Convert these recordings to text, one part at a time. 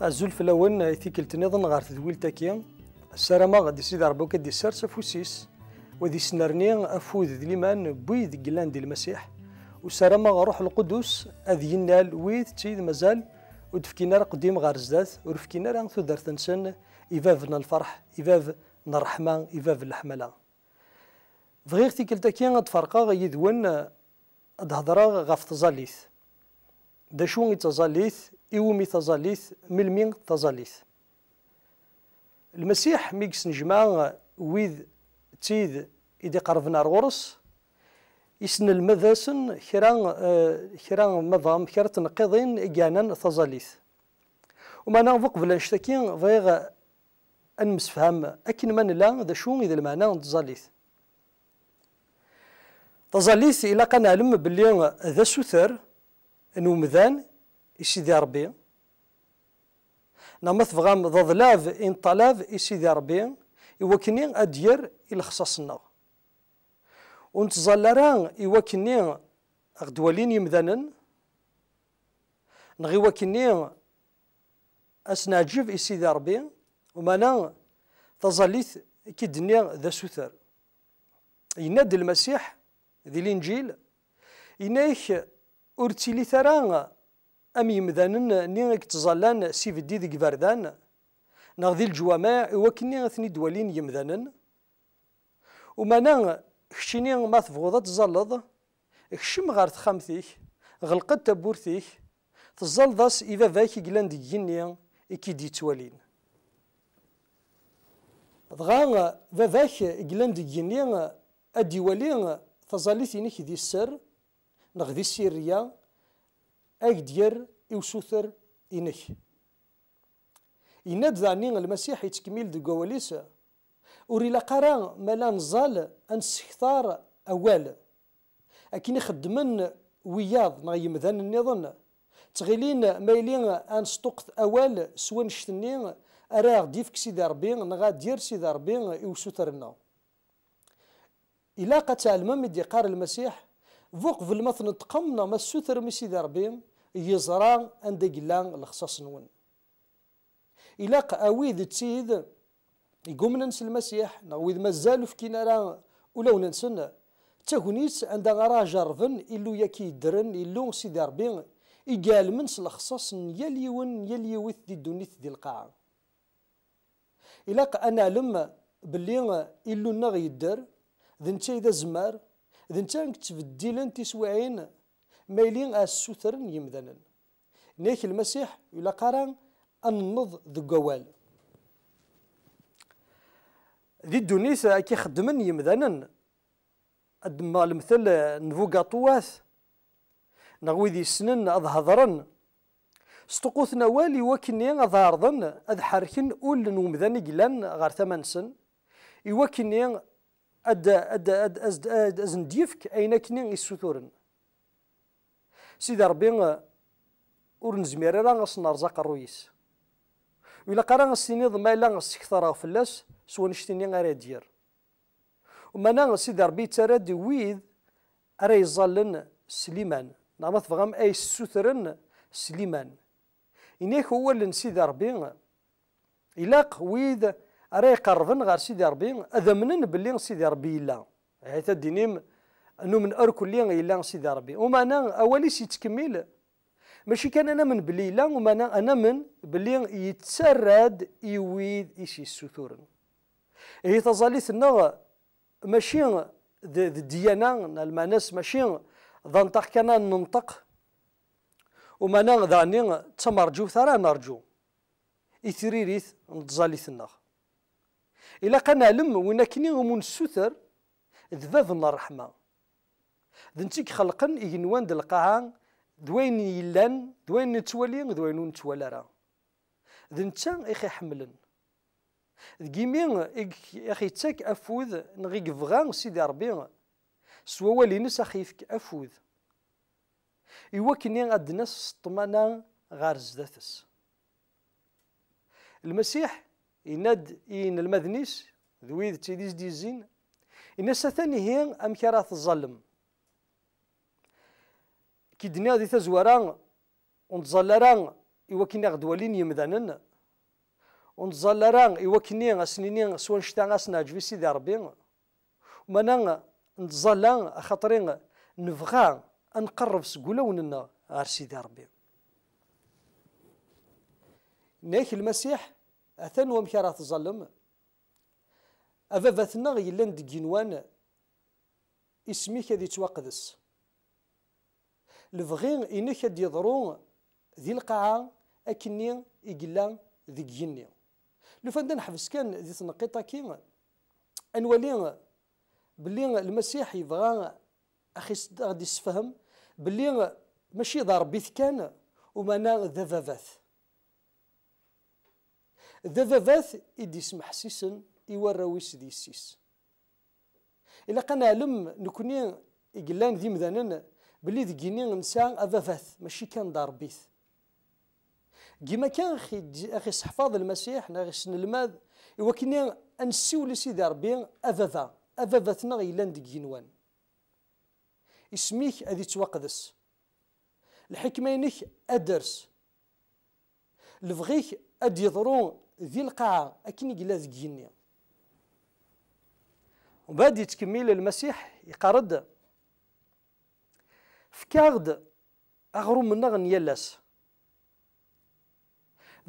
الزول في الأول ثيكلت نظن غار تدويل تاكيا السلامة غادي سيدي ربي كدي سارس أفوسيس وذي سنرني أفوذ ذي ليمان بويذ قلان دي المسيح والسلامة غروح القدس أذ ينال ويذ تيد مازال ودفكينا قديم غار زداد ورفكينا راه تودر تنسن إفافنا الفرح إفاف الرحمة إفاف الحملة فغير ثيكلت تاكيا غتفرقا غيدون هضرا غاف تزاليث دا شو يتزاليث إيومي تزاليث ملمين تزاليث المسيح ميكس نجمع ويذ تيد إذا قربنا الغرس يسن المذاسن خيران مضام خير تنقضين إجانا تزاليث وما نعرف بلا نشتكي فيغ أن مسفهم أكن من لا دا شو إذا المعنى تزاليث تزاليث إلا كان علم بلي ذا سوثر أنو مذان يسيدي ربي نما تفغام ضلاف إن طلاف يسيدي ربي يوكني أدير إلى خصاصنا ونتظلران يوكني أغدوالين يمذانا نغي وكني أسناجف يسيدي ربي ومانا تظليث كدنيا ذا سوثر يناد المسيح ذي الإنجيل ينايك أرتيلي ثران أم يمذانن نيغك تظلان سيف الدي ذي قبردان نغذي الجوامع وكني أثني دوالين يمذانن ومانا خشيني ما تفغوضا تزلض خشم غار تخامثيك غلقت تبورثيك تزلضاس إذا ذاك قلان دي جنيا إكي دي توالين ضغا ذاك قلان دي جنيا أديوالين تظليثينيك دي السر نغذي السيرية أكدير إوسوثر إنك يناد ذاني المسيح يتكمل دي قواليس وري لقرا مالا نزال أنسختار أول أكين خدمن وياض نغي مذان النظن تغيلين مايلين أنستقط أول سوان شتنين أراغ ديفك سيدي ربي نغا دير سيدي ربي إوسوثرنا إلا قتال مدي قار المسيح فوق في المثل تقمنا ما السوثر مسيدي ربي يزرى عند قلان الخصاص نون إلا قاويذ تسيد يقوم ننسى المسيح نغويذ مازالو في كينارا ولو ننسن تاغونيس عند غرا جرفن إلو ياكي درن إلو سيدي ربي يقال منس الخصاص يليون يليوث دي دونيث دي القاعة إلا أنا لما باللي إلو نغ يدر ذنتا إذا زمار ذنتا تبديلن تسوعين مايلين السوثرن يمذنن نيك المسيح إلا قران النض ذو قوال ذي الدونيس كي خدمن يمذنن أدما المثل نفوقا طواث نغوي ذي السنن أظهرن استقوثنا والي وكني أظهرن أذحركن أول نومذن قلان غار ثمان سن يوكني أزنديفك أين كنين السثورن سيدي ربي ورنزمير راه غصنا رزاق الرويس وإلا قرا السنيض ما إلا غسكثر فلاس سوا نشتيني غير دير ومانا سيدي ربي تراد ويذ راه يظلن سليمان نعم تفهم أي السثرن سليمان إنيك هو اللي سيدي ربي إلاق ويذ راه يقربن غير سيدي ربي هذا منن باللي سيدي ربي إلا حيث الدينيم أنه من أركل لي إلا سيدي ربي ومانا أولي سيتكمل ماشي كان أنا من بلي لا ومانا أنا من بلي يتسرد يويد إيشي السثور هي تظليثنا ماشي الديانة الماناس ماشي ذنطق كان ننطق ومانا ذاني تمرجو ثرى نرجو إثريريث نتظليثنا إلا كان علم وين كني من السثر ذبابنا الرحمة ذنتيك خلقا ينوان القاعة دوين يلان دوين نتولي دوين نتولى راه ذنتا إخي حملن ذكيمي إخي تاك أفوذ نغيك فغان سيدي ربي سوا والينس أخيفك أفوذ إواكني غاد ناس سطمانا غار زداتس المسيح يناد إن المذنيس ذويذ تيديز ديزين الناس ثاني هي أمكرات الظلم كي الدنيا دي تزوران ونتظلران إوكني غدوالين يمدانن ونتظل راه إوكني أسنيني سوا نشتا أسناجبي سيدي ربي ومانا نتظل خاطرين نبغى نقرب سقولوننا غير سيدي ربي. ناك المسيح أثن ومكارا تظلم أفافاتنا يلان دقينوان اسميك هذي توقدس الفغين إنك هدي يضرون ذي القاعة أكني إقلا ذي جيني لو فندن حفظ كان ذي تنقيطة كي أنولي باللي المسيح يبغى أخي غادي يسفهم باللي ماشي ضار بيث كان ومانا ذفافات ذفافات إدي يسمح سيسن يوراويس دي السيس إلا قنا علم نكوني إقلان ذي مذانن بلي ذكيني نساء أفافاث ماشي كان دار بيث كيما كان أخي صحفاظ المسيح ناغي سن الماذ إوكني أنسيو لسيدي ربي أفافاثنا غيلان دكينوان اسميك أذي توقدس الحكمة ينك أدرس لفغيك أدي يضرون ذي القاعة أكني قلا ذكيني وبعد يتكمل المسيح يقارد فكارد أغرو منا غنيالاس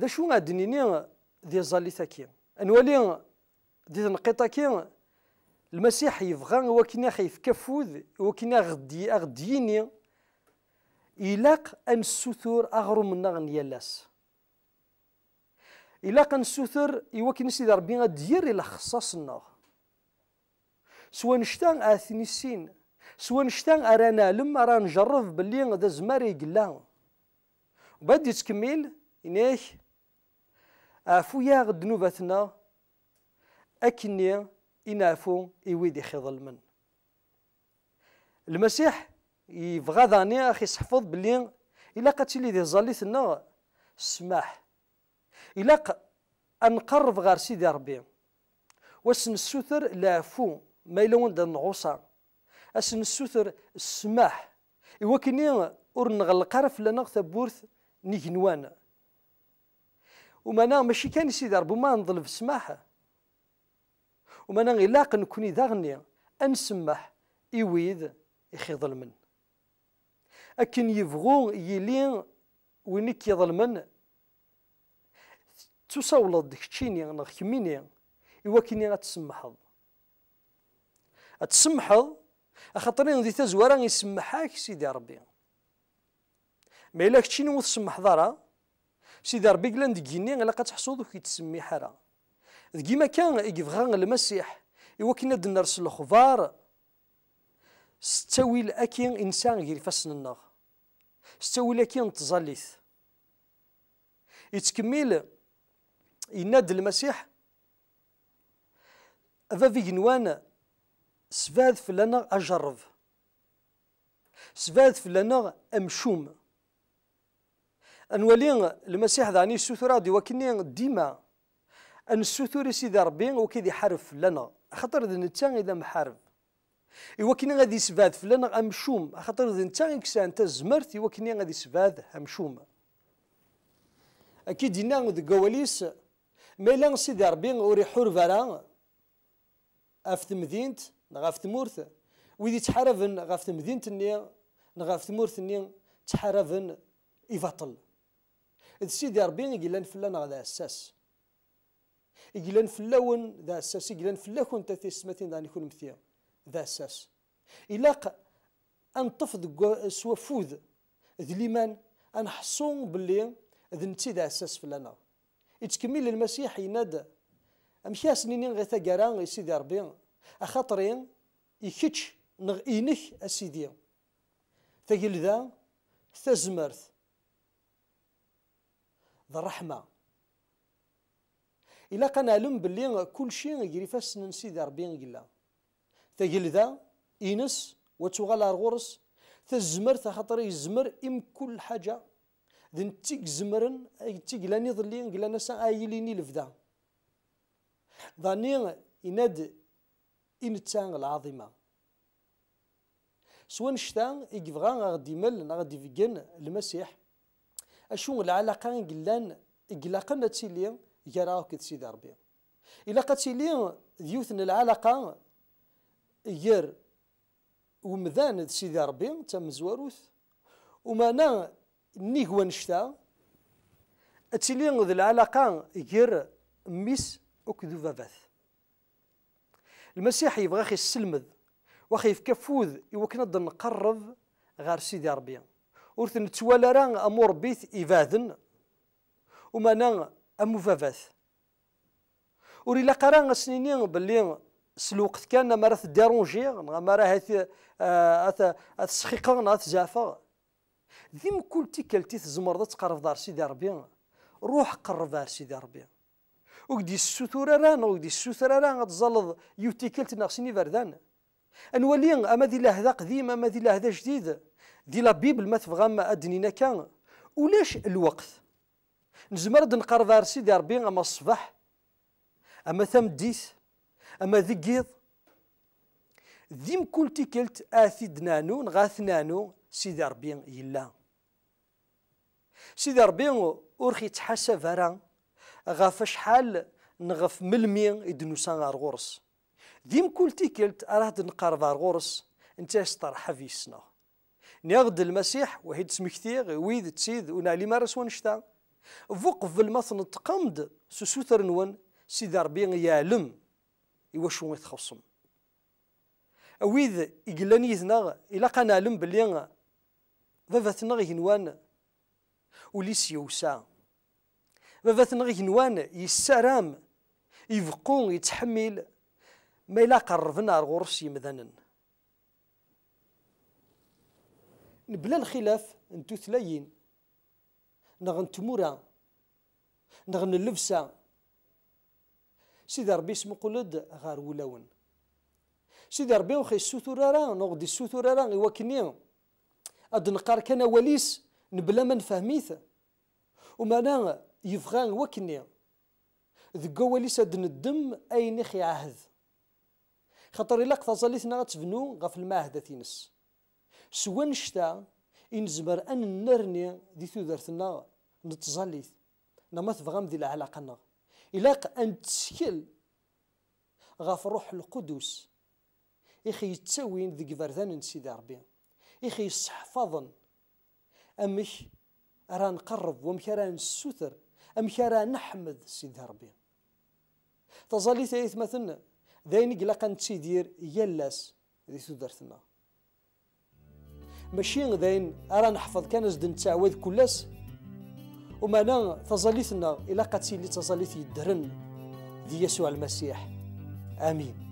ذا شو غادنيني ذي زاليتا كي أنولي ذي تنقيطا كي المسيح يبغى وكنا خايف كفوذ وكنا غديني إلاق أن السثور أغرو منا غنيالاس إلاق أن السثور يوكنا سيدي ربي غدير إلى خصاصنا سوا نشتا آثنيسين سوا نشتا أرانا لما راه نجرب باللي ذا زماري قلا وبعد يتكمل إنيه عفويا غد ذنوباتنا أكني إنافو إويدي خيضل من المسيح يبغى ذاني أخي صحفظ باللي إلا قتلي ذي زاليتنا السماح إلا أنقرب غير سيدي ربي واسن السوثر لافو ما يلون دا نغوصا اسن السوثر السماح إوكني أور نغلق عرف لنا ثبورث نيجنوان ومانا ماشي كان سيدي ربي ما نظلم في السماح ومانا غلاق نكوني داغني أنسمح إويد يخي ظلمن أكن يبغو يلين وينك يظلمن تصولد كتشيني نخميني إوكني غتسمحض أتسمحض أخطرين ذي تزوارا يسمحاك سيدي ربي ما إلا كتشيني وتسمح ضارا سيدي ربي قلان دقيني غلا قتحصود وكي تسمي حرا كيما كان يبغى المسيح إوكنا دنرس الخبار ستوي الأكين إنسان غير فسن النار ستوي الأكين تزاليث يتكمل يناد المسيح أفافي جنوان سفاد فلانا أجرب سفاد فلانا أمشوم أنولي المسيح ذاني السثرة دي وكني ديما أن السثور سيدي ربي وكيدي حرف لنا خاطر ذا نتا إذا محارب إوكني غادي سفاد فلانا أمشوم خاطر ذا نتا إكسان تزمرت إوكني غادي سفاد أمشوم أكيد دينا ذا قواليس ميلان سيدي ربي وري حور فارا أفت مدينت نغاف تمورث ويدي تحارفن غاف مدينة النيا نغاف تمورث النيا تحارفن يفطل إذ سيدي ربي يقلان فلان غدا أساس يقلان فلاون ذا أساس يقلان فلاكون تاثي السماتين داني يكون مثيا ذا أساس إلاق أن تفض سوافوذ ذي ليمان أن حصون باللي ذي نتي ذا أساس فلانا يتكمل المسيح ينادى أمشياس نينين غيثا قران سيدي ربي أخاطرين يكتش نغ أسيدي ثقل ذا ثزمرث ذا الرحمة إلا قنالم باللي كل شيء يجري فاس سيدي ربي قلا ثقل ذا إنس وتوغال الغرس ثزمرث خاطر يزمر إم كل حاجة ذن تيك زمرن تيك لاني ظلين قلا نسا آيليني لفدا ظاني يناد إنتان العظيمة سوا نشتا يبغى غادي يمل غادي فيجن المسيح اشو العلاقه قلان قلاقنا تسيلي يرا كي سيدي ربي الا قتيلي ديوثن العلاقه ير ومذان سيدي ربي تم زواروث ومانا نيغوا نشتا اتيلي ذي العلاقه ير ميس وكذو فافاث المسيح يبغى خي السلمذ واخي يفكفوذ يوكنا نقرب غير سيدي ربي ورث نتوالى راه امور بيت ايفاذن ومانا امو فافاث وريلا قرا سنينين باللي سلوقت كان ما راه ديرونجي ما راه تسخيقا نا تزافا ذيم كل تيكلتي تزمر تقرب دار سيدي ربي روح قرب دار سيدي ربي وكدي السوتورة راه وكدي السوتورة راه غتزلط يوتيكلت ناقصني بردان انولي اما دي له هذا قديم اما دي له هذا جديد دي لا بيبل ما تبغى ما ادنينا كان ولاش الوقت نزمر نقرب دار سيدي ربي اما الصباح اما ثمديت اما ذقيض ذيم كل تيكلت اثيد نانو نغاث نانو سيدي ربي يلا سيدي ربي ورخي تحاسب راه غاف شحال نغف ملمي يدنوسا غار غورس ديم كل تيكلت راه نقرب غار غورس انت استرحى في السنه ناخد المسيح وحيد سمكتيغ ويد تسيد ونالي مارس ونشتا فوق في المثل تقمد سوسوتر نون سيدي ربي يعلم يواشو يتخصم ويد يقلاني يذنا الا قنعلم بلي فافاتنا غينوان وليس يوسع فافاتنا غينوان يسرام يفقون يتحمل ما إلا قربنا الغرس يمذنن بلا الخلاف انتو ثلاين نغن تمورا نغن اللبسة سيدي ربي اسمو قلد غار ولاون سيدي ربي وخي السوتورة راه نغدي السوتورة راه يوكني اد نقار كان وليس نبلا ما نفهميث ومانا يفغان وكني ذكا وليس اد ندم اين خي عهد خاطر الا قتصليتنا غتبنو غف المعهد تينس سوا نشتا ينزمر ان نرني دي ثودرتنا نتزليت ما تبغام دي العلاقه الا ان تسكل غف روح القدس يخي يتساوين ذي فردان سيدي ربي يخي يصحفظن امش راه نقرب ومش راه نسوتر امش راه نحمد سيدي ربي تظلي ثالث مثلا ذاين قلقا نتسيدير يلاس ذي ثودرتنا ماشي ذاين راه نحفظ كان زد نتعوذ كلاس ومانا تظليتنا الا قد سيلي تظليت يدرن ذي يسوع المسيح امين.